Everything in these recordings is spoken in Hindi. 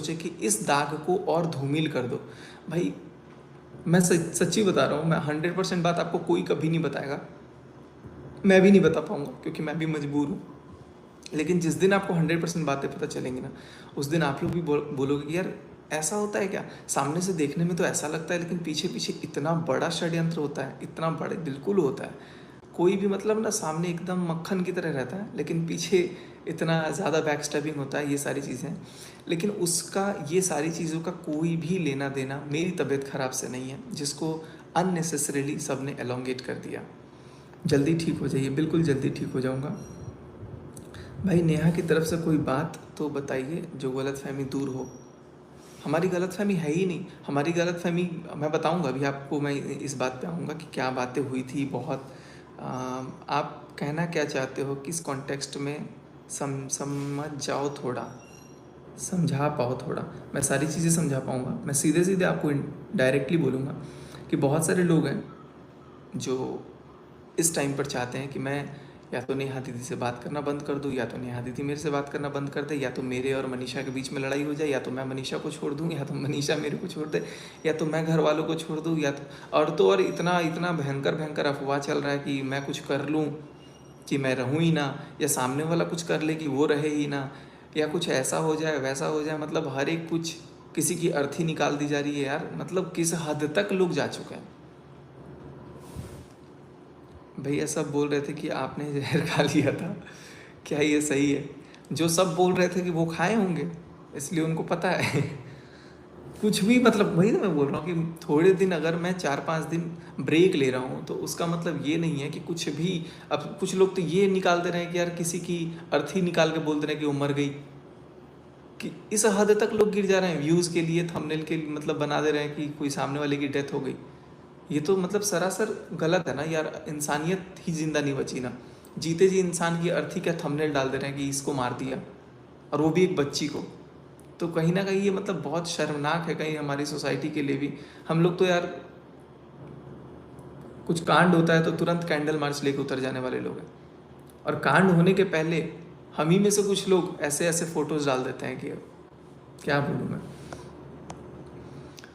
सोचे कि इस दाग को और धूमिल कर दो। भाई मैं सच्ची बता रहा हूँ, मैं 100% बात आपको कोई कभी नहीं बताएगा, मैं भी नहीं बता पाऊँगा क्योंकि मैं भी मजबूर हूँ। लेकिन जिस दिन आपको 100% बातें पता चलेंगी ना, उस दिन आप लोग भी बोलोगे कि यार ऐसा होता है क्या। सामने से देखने में तो ऐसा लगता है, लेकिन पीछे पीछे इतना बड़ा षड्यंत्र होता है, इतना बड़े बिल्कुल होता है। कोई भी मतलब ना सामने एकदम मक्खन की तरह रहता है, लेकिन पीछे इतना ज़्यादा बैक स्टैबिंग होता है, ये सारी चीज़ें। लेकिन उसका ये सारी चीज़ों का कोई भी लेना देना मेरी तबीयत ख़राब से नहीं है, जिसको अननेसेसरीली सब ने एलोंगेट कर दिया। जल्दी ठीक हो जाइए, बिल्कुल जल्दी ठीक हो जाऊँगा। भाई नेहा की तरफ से कोई बात तो बताइए जो गलतफहमी दूर हो। हमारी गलतफहमी है ही नहीं, हमारी गलतफहमी मैं बताऊंगा अभी आपको, मैं इस बात पे आऊँगा कि क्या बातें हुई थी बहुत। आप कहना क्या चाहते हो, किस कॉन्टेक्स्ट में समझ जाओ थोड़ा, समझा पाओ थोड़ा। मैं सारी चीज़ें समझा पाऊँगा, मैं सीधे सीधे आपको डायरेक्टली बोलूँगा कि बहुत सारे लोग हैं जो इस टाइम पर चाहते हैं कि मैं या तो नेहा दीदी से बात करना बंद कर दूँ, या तो नेहा दीदी मेरे से बात करना बंद कर दे, या तो मेरे और मनीषा के बीच में लड़ाई हो जाए, या तो मैं मनीषा को छोड़ दूँ, या तो मनीषा मेरे को छोड़ दे, या तो मैं घर वालों को छोड़ दूँ, या तो और इतना इतना भयंकर भयंकर अफवाह चल रहा है कि मैं कुछ कर लूँ कि मैं रहूँ ही ना, या सामने वाला कुछ कर ले कि वो रहे ही ना, या कुछ ऐसा हो जाए वैसा हो जाए। मतलब हर एक कुछ किसी की अर्थी निकाल दी जा रही है यार। मतलब किस हद तक लोग जा चुके हैं। भैया सब बोल रहे थे कि आपने जहर खा लिया था, क्या ये सही है? जो सब बोल रहे थे कि वो खाए होंगे, इसलिए उनको पता है। कुछ भी मतलब वही तो मैं बोल रहा हूँ कि थोड़े दिन अगर मैं 4-5 दिन ब्रेक ले रहा हूँ तो उसका मतलब ये नहीं है कि कुछ भी। अब कुछ लोग तो ये निकाल दे रहे हैं कि यार किसी की अर्थी निकाल के बोल दे रहे हैं कि वो मर गई, कि इस हद तक लोग गिर जा रहे हैं व्यूज़ के लिए, थंबनेल के लिए, मतलब बना दे रहे हैं कि कोई सामने वाले की डेथ हो गई। ये तो मतलब सरासर गलत है ना यार, इंसानियत ही जिंदा नहीं बची ना। जीते जी इंसान की अर्थी का थंबनेल डाल दे रहे हैं कि इसको मार दिया, और वो भी एक बच्ची को। तो कहीं ना कहीं ये मतलब बहुत शर्मनाक है कहीं हमारी सोसाइटी के लिए भी। हम लोग तो यार कुछ कांड होता है तो तुरंत कैंडल मार्च लेके उतर जाने वाले लोग हैं, और कांड होने के पहले हम ही में से कुछ लोग ऐसे ऐसे फोटोज डाल देते हैं कि क्या बोलूँ मैं।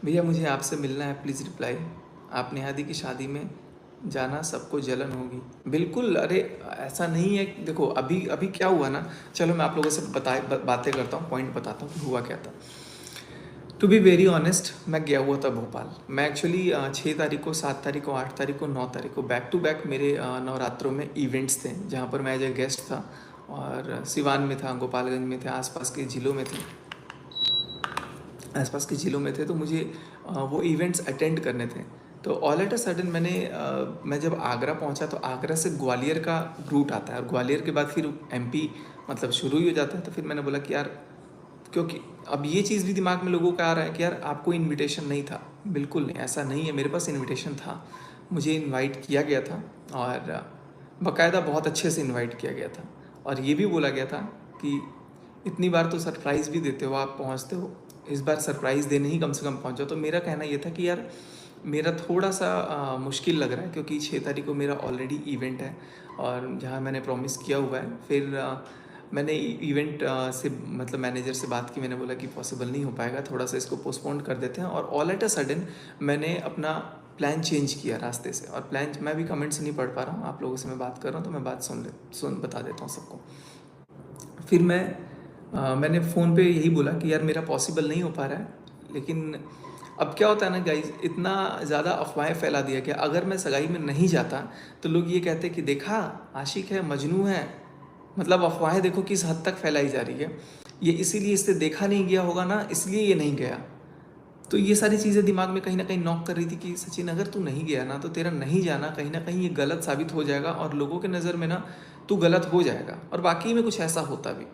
भैया मुझे आपसे मिलना है, प्लीज़ रिप्लाई। आप नेहा दी की शादी में जाना, सबको जलन होगी। बिल्कुल, अरे ऐसा नहीं है। देखो अभी अभी क्या हुआ ना, चलो मैं आप लोगों से बातें करता हूँ, पॉइंट बताता हूँ हुआ क्या था। टू बी वेरी ऑनेस्ट, मैं गया हुआ था भोपाल। मैं एक्चुअली 6 तारीख को, 7 तारीख को, 8 तारीख को, 9 तारीख को बैक टू बैक मेरे नवरात्रों में इवेंट्स थे, जहाँ पर मैं एज ए गेस्ट था। और सिवान में था, गोपालगंज में थे, आसपास के ज़िलों में थे, आसपास के ज़िलों में थे। तो मुझे वो इवेंट्स अटेंड करने थे। तो ऑल एट अ सडन मैं जब आगरा पहुंचा तो आगरा से ग्वालियर का रूट आता है, और ग्वालियर के बाद फिर एमपी मतलब शुरू ही हो जाता है। तो फिर मैंने बोला कि यार, क्योंकि अब ये चीज़ भी दिमाग में लोगों का आ रहा है कि यार आपको इनविटेशन नहीं था। बिल्कुल नहीं, ऐसा नहीं है, मेरे पास इनविटेशन था, मुझे इनवाइट किया गया था, और बाकायदा बहुत अच्छे से इनवाइट किया गया था। और ये भी बोला गया था कि इतनी बार तो सरप्राइज़ भी देते हो, आप पहुंचते हो, इस बार सरप्राइज़ देने ही कम से कम पहुंच जाओ। तो मेरा कहना ये था कि यार मेरा थोड़ा सा मुश्किल लग रहा है, क्योंकि 6 तारीख को मेरा ऑलरेडी इवेंट है, और जहाँ मैंने प्रॉमिस किया हुआ है। फिर मैंने इवेंट से मतलब मैनेजर से बात की, मैंने बोला कि पॉसिबल नहीं हो पाएगा, थोड़ा सा इसको पोस्टपोन कर देते हैं। और ऑल एट अ सडन मैंने अपना प्लान चेंज किया रास्ते से। और प्लान मैं भी कमेंट्स नहीं पढ़ पा रहा हूँ, आप लोगों से मैं बात कर रहा हूँ तो मैं बात सुन बता देता हूँ सबको। फिर मैंने फ़ोन पे यही बोला कि यार मेरा पॉसिबल नहीं हो पा रहा है। लेकिन अब क्या होता है ना गाइज, इतना ज़्यादा अफवाहें फैला दिया कि अगर मैं सगाई में नहीं जाता तो लोग ये कहते कि देखा आशिक है, मजनू है। मतलब अफवाहें देखो किस हद तक फैलाई जा रही है। ये इसीलिए इससे देखा नहीं गया होगा ना, इसलिए ये नहीं गया। तो ये सारी चीज़ें दिमाग में कहीं ना कहीं नॉक कर रही थी कि सचिन अगर तू नहीं गया ना तो तेरा नहीं जाना कहीं ना कहीं ये गलत साबित हो जाएगा, और लोगों के नज़र में ना तू गलत हो जाएगा, और वाकई में कुछ ऐसा होता भी।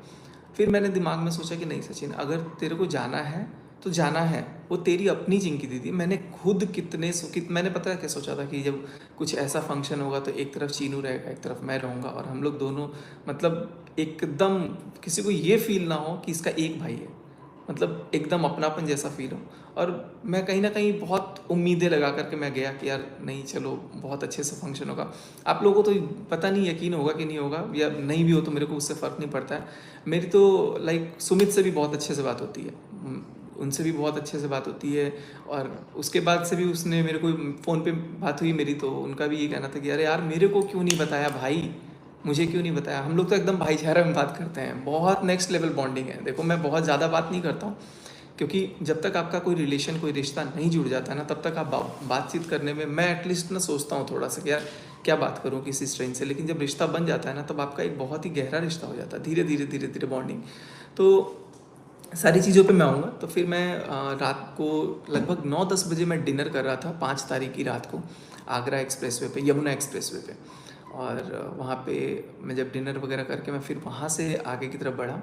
फिर मैंने दिमाग में सोचा कि नहीं सचिन, अगर तेरे को जाना है तो जाना है, वो तेरी अपनी जिंदगी दीदी। मैंने खुद मैंने पता है क्या सोचा था कि जब कुछ ऐसा फंक्शन होगा तो एक तरफ चीनू रहेगा, एक तरफ मैं रहूँगा, और हम लोग दोनों मतलब एकदम किसी को ये फील ना हो कि इसका एक भाई है, मतलब एकदम अपनापन जैसा फील हो। और मैं कहीं ना कहीं बहुत उम्मीदें लगा करके मैं गया कि यार नहीं, चलो बहुत अच्छे से फंक्शन होगा। आप लोगों को तो पता नहीं यकीन होगा कि नहीं होगा, या नहीं भी हो तो मेरे को उससे फ़र्क नहीं पड़ता है। मेरी तो लाइक सुमित से भी बहुत अच्छे से बात होती है, उनसे भी बहुत अच्छे से बात होती है। और उसके बाद से भी उसने मेरे को फ़ोन पे बात हुई मेरी, तो उनका भी ये कहना था कि अरे यार मेरे को क्यों नहीं बताया भाई, मुझे क्यों नहीं बताया। हम लोग तो एकदम भाईचारा में बात करते हैं, बहुत नेक्स्ट लेवल बॉन्डिंग है। देखो मैं बहुत ज़्यादा बात नहीं करता हूँ, क्योंकि जब तक आपका कोई रिलेशन, कोई रिश्ता नहीं जुड़ जाता ना, तब तक आप बातचीत करने में, मैं एटलीस्ट ना सोचता हूँ थोड़ा सा कि यार क्या बात करूँ किसी स्ट्रेंजर से। लेकिन जब रिश्ता बन जाता है ना, तब आपका एक बहुत ही गहरा रिश्ता हो जाता है, धीरे धीरे धीरे धीरे बॉन्डिंग। तो सारी चीज़ों पे मैं आऊँगा। तो फिर मैं रात को लगभग 9-10 बजे मैं डिनर कर रहा था, 5 तारीख की रात को, आगरा एक्सप्रेसवे पे, यमुना एक्सप्रेसवे पे। और वहाँ पे मैं जब डिनर वगैरह करके मैं फिर वहाँ से आगे की तरफ बढ़ा।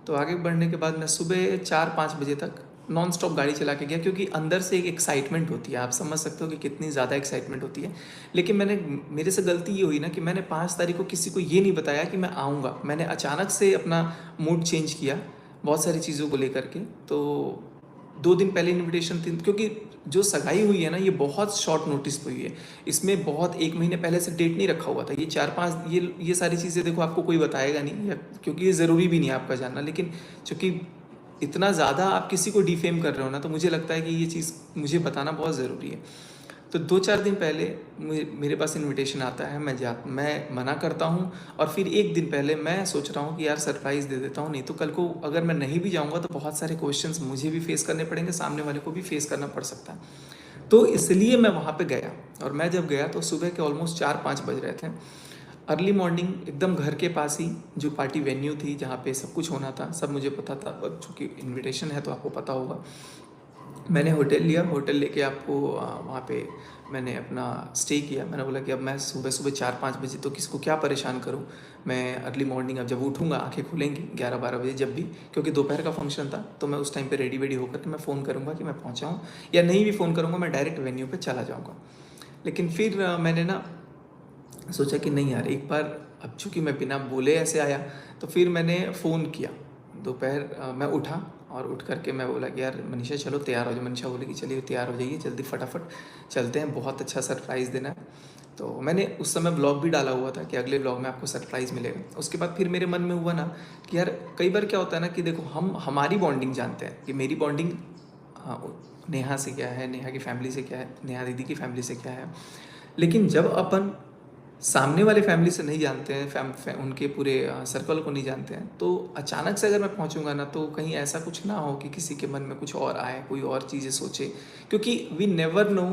तो आगे बढ़ने के बाद मैं सुबह 4-5 बजे तक नॉन स्टॉप गाड़ी चला के गया, क्योंकि अंदर से एक एक्साइटमेंट होती है, आप समझ सकते हो कि कितनी ज़्यादा एक्साइटमेंट होती है। लेकिन मेरे से गलती ये हुई ना कि मैंने 5 तारीख को किसी को ये नहीं बताया कि मैं आऊँगा। मैंने अचानक से अपना मूड चेंज किया बहुत सारी चीज़ों को लेकर के। तो 2 दिन पहले इनविटेशन थी, क्योंकि जो सगाई हुई है ना, ये बहुत शॉर्ट नोटिस पे हुई है। इसमें बहुत 1 महीने पहले से डेट नहीं रखा हुआ था। ये 4-5 ये सारी चीज़ें देखो आपको कोई बताएगा नहीं, या क्योंकि ये ज़रूरी भी नहीं है आपका जानना। लेकिन चूँकि इतना ज़्यादा आप किसी को डिफेम कर रहे हो ना, तो मुझे लगता है कि ये चीज़ मुझे बताना बहुत ज़रूरी है। तो 2-4 दिन पहले मेरे पास इनविटेशन आता है, मैं मना करता हूँ। और फिर 1 दिन पहले मैं सोच रहा हूँ कि यार सरप्राइज़ दे देता हूँ, नहीं तो कल को अगर मैं नहीं भी जाऊँगा तो बहुत सारे क्वेश्चंस मुझे भी फेस करने पड़ेंगे, सामने वाले को भी फेस करना पड़ सकता है। तो इसलिए मैं वहाँ पे गया। और मैं जब गया तो सुबह के ऑलमोस्ट 4-5 बज रहे थे। अर्ली मॉर्निंग एकदम घर के पास ही जो पार्टी वेन्यू थी, जहाँ पे सब कुछ होना था, सब मुझे पता था। और चूँकि इनविटेशन है तो आपको पता होगा। मैंने होटल लिया, होटल लेके आपको वहाँ पे मैंने अपना स्टे किया। मैंने बोला कि अब मैं सुबह सुबह 4-5 बजे तो किसको क्या परेशान करूँ। मैं अर्ली मॉर्निंग अब जब उठूँगा, आंखें खुलेंगी 11-12 बजे जब भी, क्योंकि दोपहर का फंक्शन था, तो मैं उस टाइम पे रेडी वेडी होकर के मैं फ़ोन करूँगा कि मैं पहुँचा हूँ, या नहीं भी फ़ोन करूँगा मैं डायरेक्ट वेन्यू पे चला जाऊँगा। लेकिन फिर मैंने ना सोचा कि नहीं यार, एक बार, अब चूँकि मैं बिना बोले ऐसे आया, तो फिर मैंने फ़ोन किया। दोपहर मैं उठा और उठ करके मैं बोला कि यार मनीषा चलो तैयार हो जाओ। मनीषा बोली कि चलिए तैयार हो जाइए जल्दी, फटाफट चलते हैं, बहुत अच्छा सरप्राइज़ देना है। तो मैंने उस समय ब्लॉग भी डाला हुआ था कि अगले ब्लॉग में आपको सरप्राइज़ मिलेगा। उसके बाद फिर मेरे मन में हुआ ना कि यार कई बार क्या होता है ना कि देखो हम हमारी बॉन्डिंग जानते हैं कि मेरी बॉन्डिंग नेहा से क्या है, नेहा की फैमिली से क्या है, नेहा दीदी की फैमिली से क्या है। लेकिन जब अपन सामने वाले फैमिली से नहीं जानते हैं, उनके पूरे सर्कल को नहीं जानते हैं, तो अचानक से अगर मैं पहुंचूंगा ना, तो कहीं ऐसा कुछ ना हो कि किसी के मन में कुछ और आए, कोई और चीज़ें सोचे। क्योंकि we never know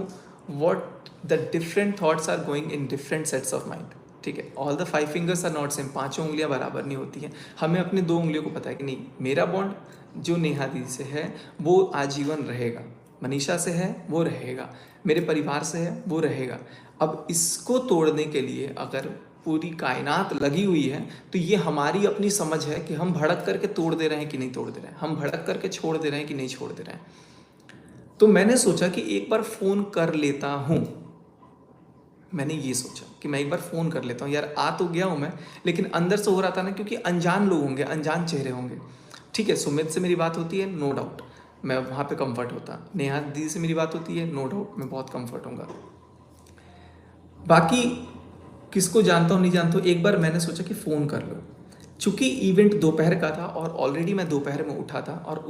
what the different thoughts are going in different sets of mind. ठीक है, all the 5 fingers are not same, 5 उंगलियां बराबर नहीं होती हैं। हमें अपनी 2 उंगलियों को पता है कि नहीं, मेरा बॉन्ड जो नेहा दीदी से है वो आजीवन रहेगा, मनीषा से है वो रहेगा, मेरे परिवार से है वो रहेगा। अब इसको तोड़ने के लिए अगर पूरी कायनात लगी हुई है, तो ये हमारी अपनी समझ है कि हम भड़क करके तोड़ दे रहे हैं कि नहीं तोड़ दे रहे हैं, हम भड़क करके छोड़ दे रहे हैं कि नहीं छोड़ दे रहे हैं। तो मैंने सोचा कि एक बार फ़ोन कर लेता हूँ। मैंने ये सोचा कि मैं एक बार फ़ोन कर लेता हूँ। यार आ तो गया हूँ मैं, लेकिन अंदर से हो रहा था ना, क्योंकि अनजान लोग होंगे, अनजान चेहरे होंगे। ठीक है, सुमित से मेरी बात होती है, नो डाउट मैं वहाँ पे कंफर्ट होता। नेहा दीदी से मेरी बात होती है, नो डाउट मैं बहुत कंफर्ट होऊंगा। बाकी किसको जानता हूँ नहीं जानता हूँ, एक बार मैंने सोचा कि फ़ोन कर लो। चूँकि इवेंट दोपहर का था और ऑलरेडी मैं दोपहर में उठा था, और